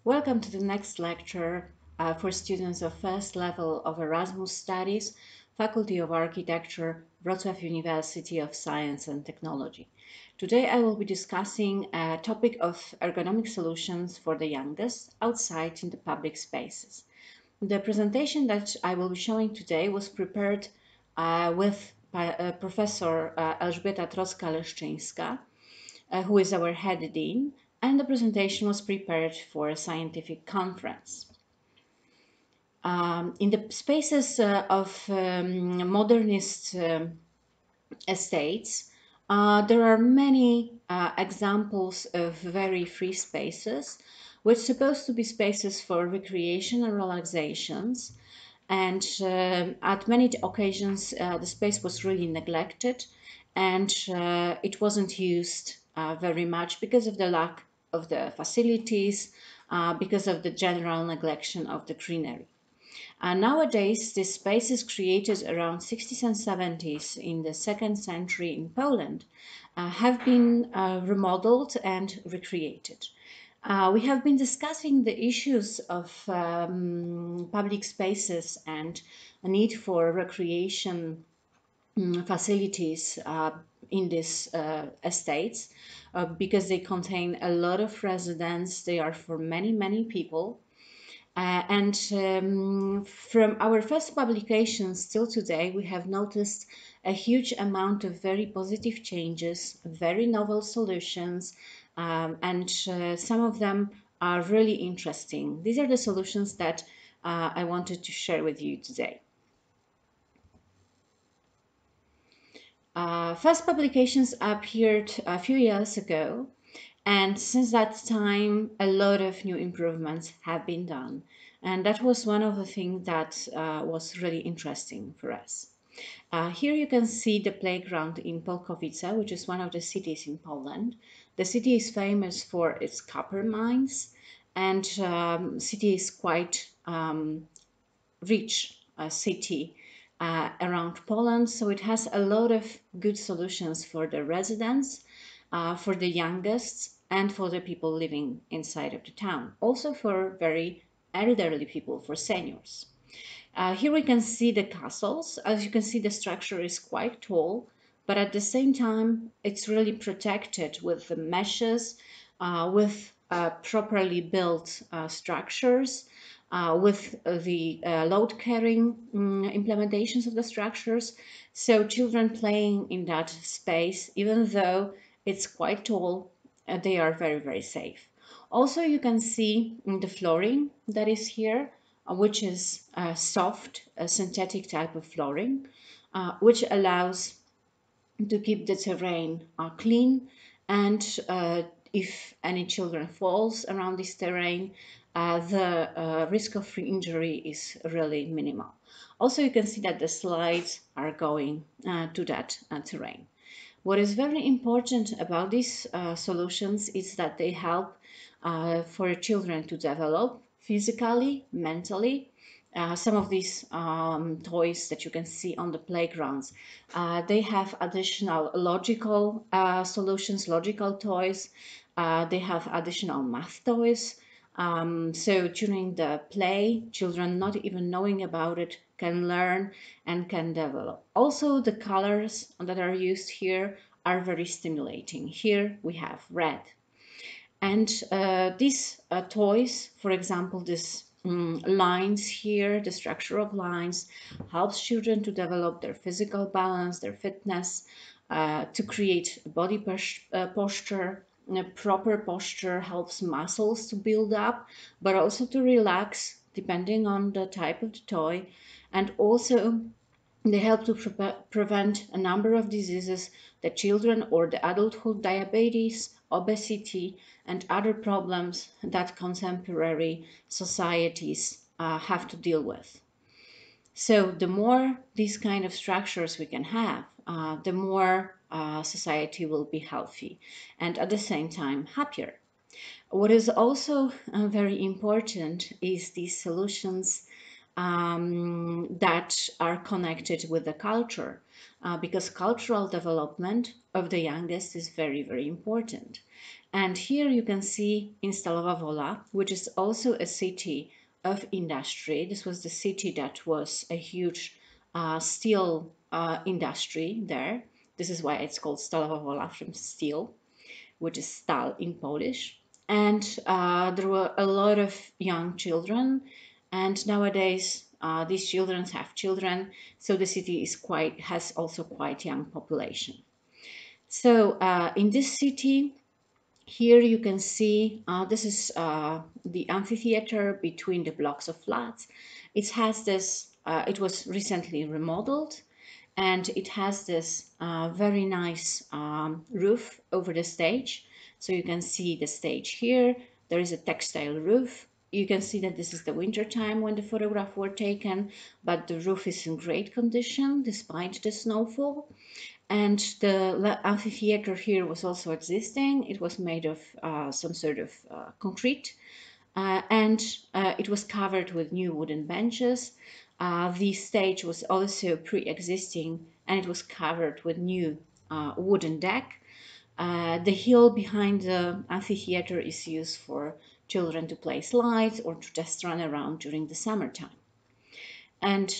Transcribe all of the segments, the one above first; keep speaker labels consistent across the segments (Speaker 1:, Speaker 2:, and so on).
Speaker 1: Welcome to the next lecture for students of first level of Erasmus Studies, Faculty of Architecture, Wrocław University of Science and Technology. Today I will be discussing a topic of ergonomic solutions for the youngest outside in the public spaces. The presentation that I will be showing today was prepared with Professor Elżbieta Trocka-Leszczyńska, who is our head dean, and the presentation was prepared for a scientific conference. In the spaces of modernist estates, there are many examples of very free spaces, which are supposed to be spaces for recreation and relaxations. And at many occasions, the space was really neglected and it wasn't used very much because of the lack of the facilities, because of the general neglection of the greenery. Nowadays, this space is created around 60s and 70s in the second century in Poland, have been remodeled and recreated. We have been discussing the issues of public spaces and a need for recreation facilities in these estates because they contain a lot of residents. They are for many people. From our first publications till today, we have noticed a huge amount of very positive changes, very novel solutions, and some of them are really interesting. These are the solutions that I wanted to share with you today. First publications appeared a few years ago, and since that time, a lot of new improvements have been done. And that was one of the things that was really interesting for us. Here you can see the playground in Polkowice, which is one of the cities in Poland. The city is famous for its copper mines, and city is quite rich city around Poland. So it has a lot of good solutions for the residents, for the youngest, and for the people living inside of the town. Also for very elderly people, for seniors. Here we can see the castles. As you can see, the structure is quite tall, but at the same time, it's really protected with the meshes, with properly built structures, with the load-carrying implementations of the structures. So children playing in that space, even though it's quite tall, they are very safe. Also, you can see the flooring that is here, which is a soft, synthetic type of flooring, which allows to keep the terrain clean, and if any children falls around this terrain, the risk of injury is really minimal. Also, you can see that the slides are going to that terrain. What is very important about these solutions is that they help for children to develop physically, mentally. Some of these toys that you can see on the playgrounds, they have additional logical solutions, logical toys. They have additional math toys. So during the play, children not even knowing about it can learn and can develop. Also, the colors that are used here are very stimulating. Here we have red. And these toys, for example, this lines here, the structure of lines, helps children to develop their physical balance, their fitness, to create body posture. A proper posture helps muscles to build up, but also to relax, depending on the type of the toy. And also they help to prevent a number of diseases that children or the adulthood, diabetes, obesity, and other problems that contemporary societies have to deal with. So the more these kind of structures we can have, the more society will be healthy and at the same time happier. What is also very important is these solutions that are connected with the culture, because cultural development of the youngest is very important. And here you can see in Stalowa Wola, which is also a city of industry. This was the city that was a huge steel industry there. This is why it's called Stalowa Wola, from steel, which is stal in Polish. And there were a lot of young children. And nowadays, these children have children, so the city is quite has also quite young population. So in this city, here you can see this is the amphitheater between the blocks of flats. It has this. It was recently remodeled, and it has this very nice roof over the stage. So you can see the stage here. There is a textile roof. You can see that this is the winter time when the photograph were taken, but the roof is in great condition despite the snowfall. And the amphitheater here was also existing. It was made of some sort of concrete, and it was covered with new wooden benches. The stage was also pre-existing, and it was covered with new wooden deck. The hill behind the amphitheater is used for children to play slides or to just run around during the summertime. And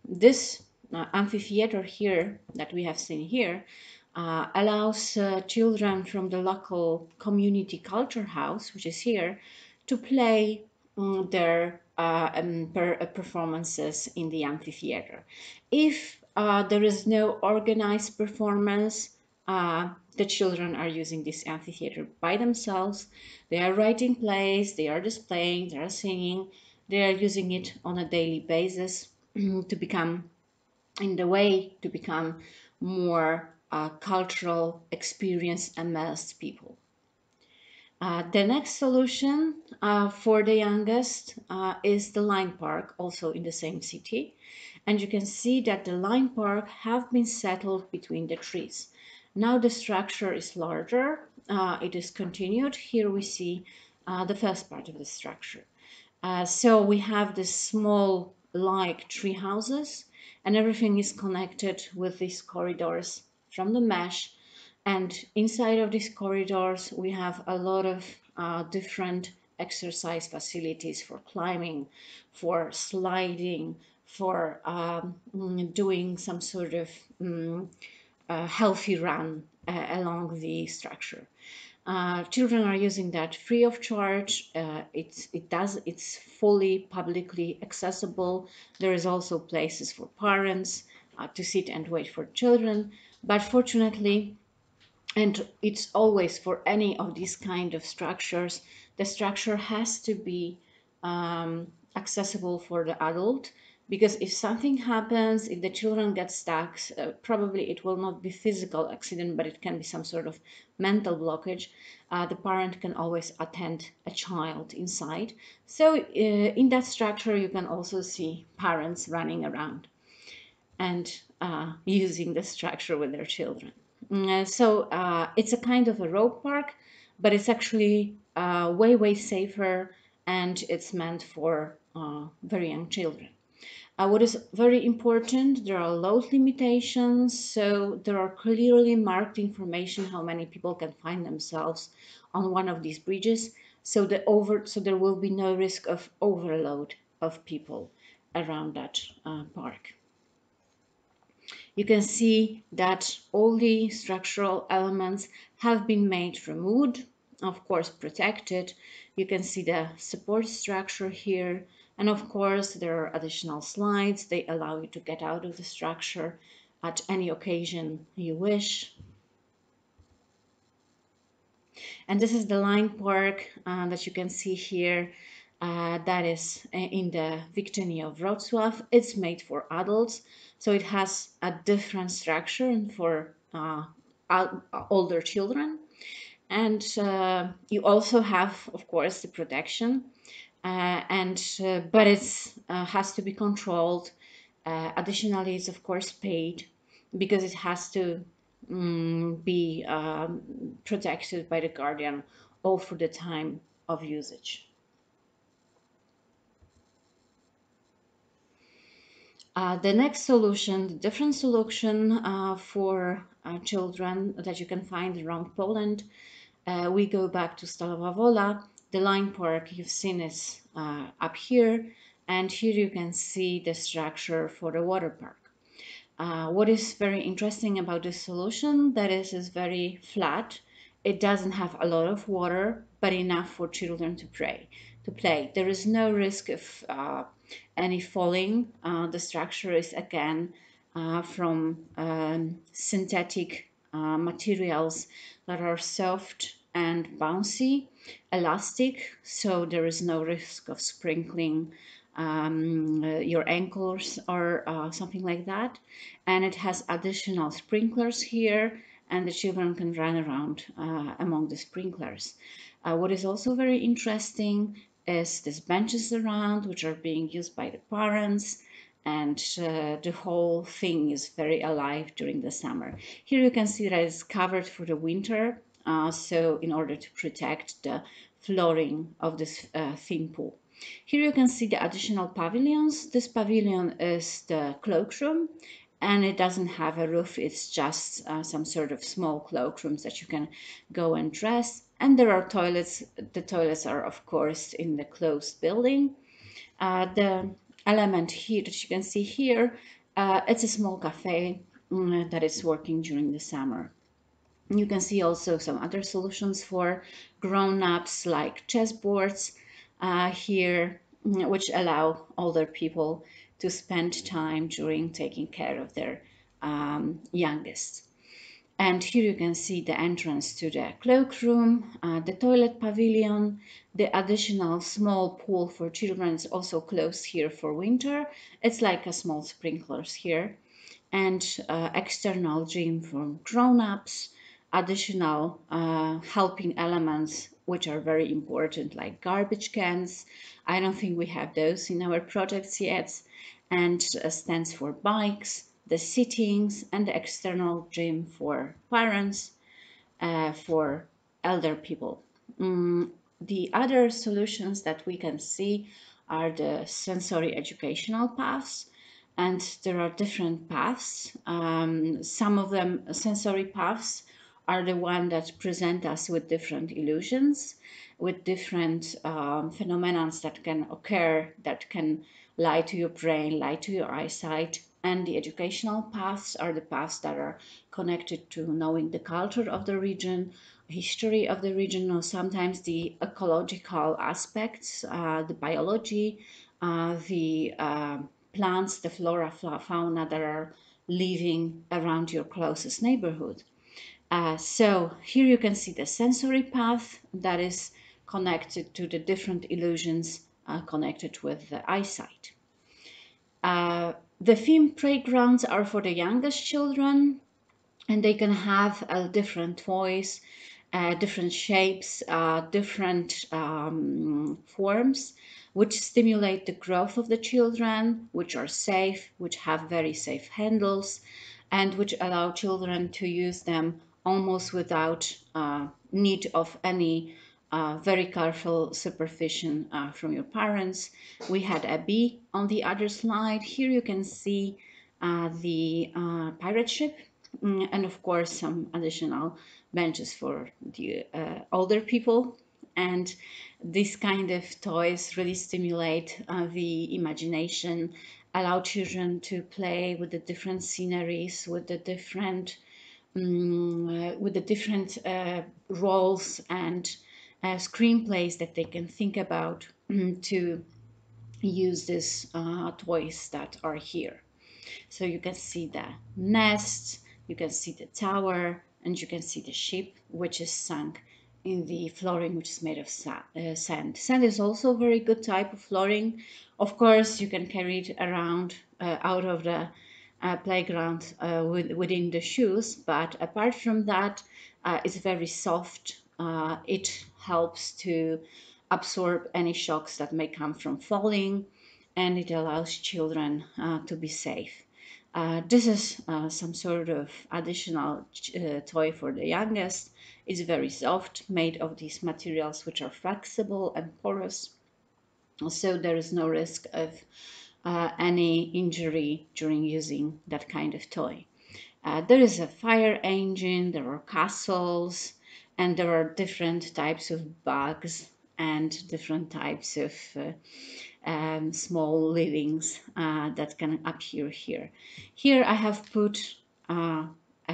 Speaker 1: this amphitheater here that we have seen here allows children from the local community culture house, which is here, to play their performances in the amphitheater. If there is no organized performance, the children are using this amphitheater by themselves. They are writing plays, they are displaying, they are singing, they are using it on a daily basis to become, in the way, to become more cultural experience immersed people. The next solution for the youngest is the line park, also in the same city. And you can see that the line park have been settled between the trees. Now the structure is larger. It is continued. Here we see the first part of the structure. So we have the small like tree houses, and everything is connected with these corridors from the mesh. And inside of these corridors, we have a lot of different exercise facilities for climbing, for sliding, for doing some sort of healthy run along the structure. Children are using that free of charge. It's fully publicly accessible. There is also places for parents to sit and wait for children. But fortunately, and it's always for any of these kind of structures, the structure has to be accessible for the adult, because if something happens, if the children get stuck, probably it will not be physical accident, but it can be some sort of mental blockage. The parent can always attend a child inside. So in that structure you can also see parents running around and using the structure with their children. So it's a kind of a rope park, but it's actually way safer, and it's meant for very young children. What is very important, there are load limitations, so there are clearly marked information how many people can find themselves on one of these bridges. So there will be no risk of overload of people around that park. You can see that all the structural elements have been made from wood, of course protected. You can see the support structure here, and of course there are additional slides. They allow you to get out of the structure at any occasion you wish. And this is the line park that you can see here. That is in the Victory of Wrocław. It's made for adults, so it has a different structure for older children. And you also have, of course, the protection, but it has to be controlled. Additionally, it's of course paid, because it has to be protected by the guardian all through the time of usage. The next solution, the different solution for children that you can find around Poland, We go back to Stalowa Wola. The line park, you've seen it up here. And here you can see the structure for the water park. What is very interesting about this solution, that is very flat. It doesn't have a lot of water, but enough for children to play. There is no risk of any falling. The structure is again from synthetic materials that are soft and bouncy, elastic, so there is no risk of sprinkling your ankles or something like that. And it has additional sprinklers here, and the children can run around among the sprinklers. What is also very interesting is these benches around, which are being used by the parents, and the whole thing is very alive during the summer. Here you can see that it's covered for the winter, so in order to protect the flooring of this theme pool. Here you can see the additional pavilions. This pavilion is the cloakroom, and it doesn't have a roof. It's just some sort of small cloakrooms that you can go and dress. And there are toilets. The toilets are, of course, in the closed building. The element here that you can see here, it's a small cafe that is working during the summer. You can see also some other solutions for grown-ups like chessboards here, which allow older people to spend time during taking care of their youngest. And here you can see the entrance to the cloakroom, the toilet pavilion, the additional small pool for children is also closed here for winter. It's like a small sprinklers here. And external gym for grown-ups, additional helping elements which are very important like garbage cans. I don't think we have those in our projects yet. And stands for bikes, the sittings, and the external gym for parents, for elder people. The other solutions that we can see are the sensory educational paths, and there are different paths. Some of them, sensory paths, are the one that present us with different illusions, with different phenomena that can occur, that can lie to your brain, lie to your eyesight. And the educational paths are the paths that are connected to knowing the culture of the region, history of the region, or sometimes the ecological aspects, the biology, the plants, the flora, fauna that are living around your closest neighborhood. So here you can see the sensory path that is connected to the different illusions connected with the eyesight. The theme playgrounds are for the youngest children, and they can have different toys, different shapes, different forms, which stimulate the growth of the children, which are safe, which have very safe handles, and which allow children to use them almost without need of any very careful supervision from your parents. We had a bee on the other slide. Here you can see the pirate ship, and of course some additional benches for the older people. And these kind of toys really stimulate the imagination, allow children to play with the different sceneries, with the different roles and screenplays that they can think about to use these toys that are here. So you can see the nest, you can see the tower, and you can see the ship, which is sunk in the flooring, which is made of sand. Sand is also a very good type of flooring. Of course, you can carry it around out of the playground within the shoes, but apart from that, it's very soft. It helps to absorb any shocks that may come from falling, and it allows children to be safe. This is some sort of additional toy for the youngest. It's very soft, made of these materials which are flexible and porous, so there is no risk of any injury during using that kind of toy. There is a fire engine, there are castles, and there are different types of bugs and different types of small livings that can appear here. Here I have put a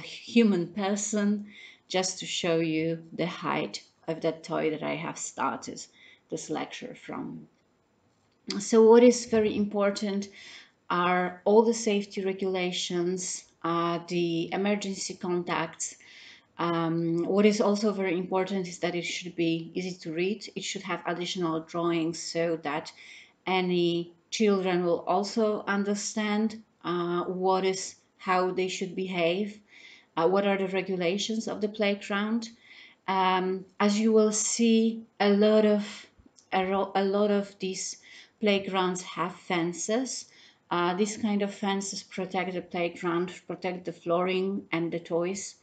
Speaker 1: human person just to show you the height of that toy that I have started this lecture from. So what is very important are all the safety regulations, the emergency contacts. What is also very important is that it should be easy to read. It should have additional drawings so that any children will also understand how they should behave, what are the regulations of the playground. As you will see, a lot of these playgrounds have fences. These kind of fences protect the playground, protect the flooring and the toys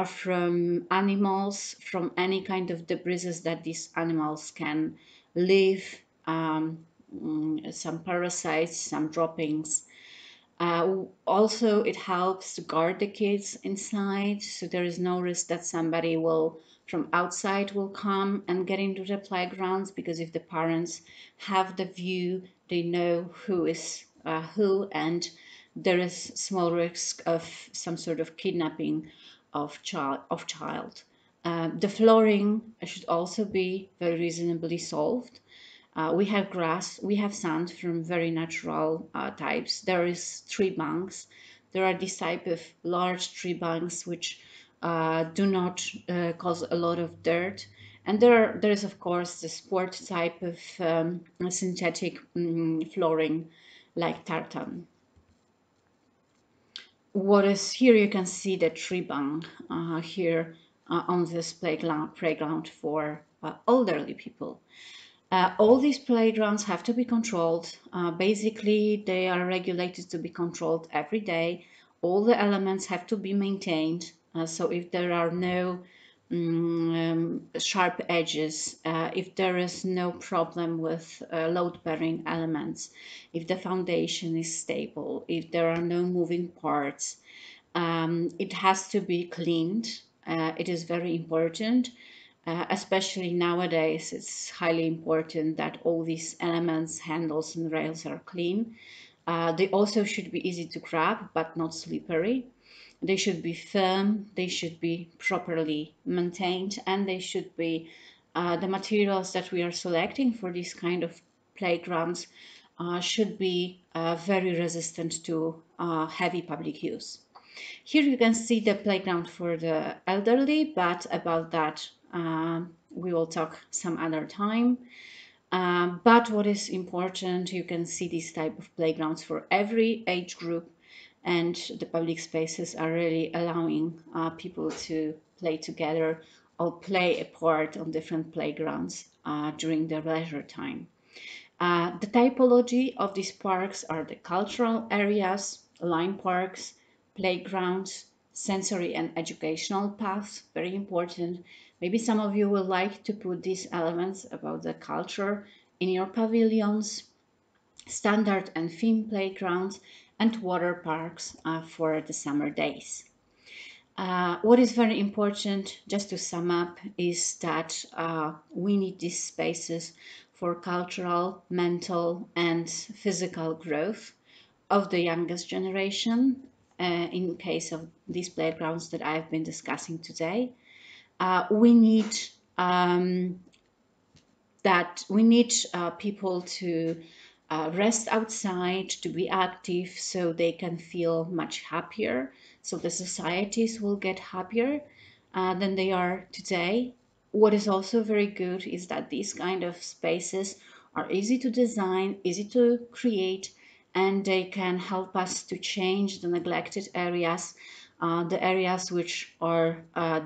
Speaker 1: from animals, from any kind of debris that these animals can leave, some parasites, some droppings. Also, it helps to guard the kids inside, so there is no risk that somebody will from outside will come and get into the playgrounds, because if the parents have the view, they know who is who, and there is small risk of some sort of kidnapping of child. The flooring should also be very reasonably solved. We have grass, we have sand from very natural types. There is tree banks. There are these type of large tree banks which do not cause a lot of dirt. And there is of course the sport type of synthetic flooring like tartan. What is here, you can see the tree bank here on this playground for elderly people. All these playgrounds have to be controlled. Basically, they are regulated to be controlled every day. All the elements have to be maintained. So if there are no sharp edges, if there is no problem with load-bearing elements, if the foundation is stable, if there are no moving parts, it has to be cleaned. It is very important. Especially nowadays, it's highly important that all these elements, handles and rails are clean. They also should be easy to grab, but not slippery. They should be firm, they should be properly maintained, and they should be the materials that we are selecting for these kind of playgrounds should be very resistant to heavy public use. Here you can see the playground for the elderly, but about that we will talk some other time. But what is important, you can see these type of playgrounds for every age group, and the public spaces are really allowing people to play together or play a part on different playgrounds during their leisure time. The typology of these parks are the cultural areas, line parks, playgrounds, sensory and educational paths, very important. Maybe some of you will like to put these elements about the culture in your pavilions, standard and theme playgrounds, and water parks for the summer days. What is very important, just to sum up, is that we need these spaces for cultural, mental, and physical growth of the youngest generation, in case of these playgrounds that I've been discussing today. We need people to rest outside, to be active, so they can feel much happier. So the societies will get happier than they are today. What is also very good is that these kind of spaces are easy to design, easy to create, and they can help us to change the neglected areas, the areas which are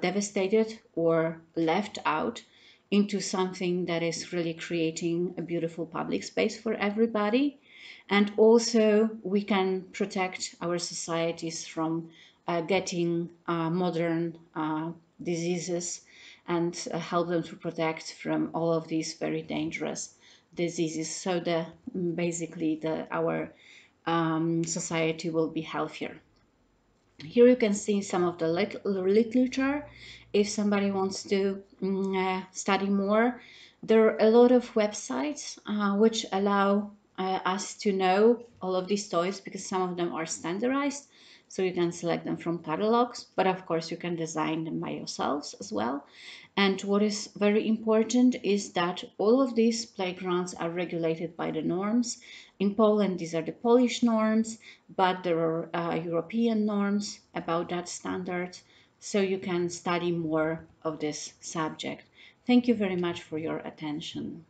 Speaker 1: devastated or left out, into something that is really creating a beautiful public space for everybody. And also, we can protect our societies from getting modern diseases, and help them to protect from all of these very dangerous diseases. So basically our society will be healthier. Here you can see some of the literature. If somebody wants to study more, there are a lot of websites which allow us to know all of these toys, because some of them are standardized. So you can select them from catalogs, but of course you can design them by yourselves as well. And what is very important is that all of these playgrounds are regulated by the norms. In Poland, these are the Polish norms, but there are European norms about that standard. So you can study more of this subject. Thank you very much for your attention.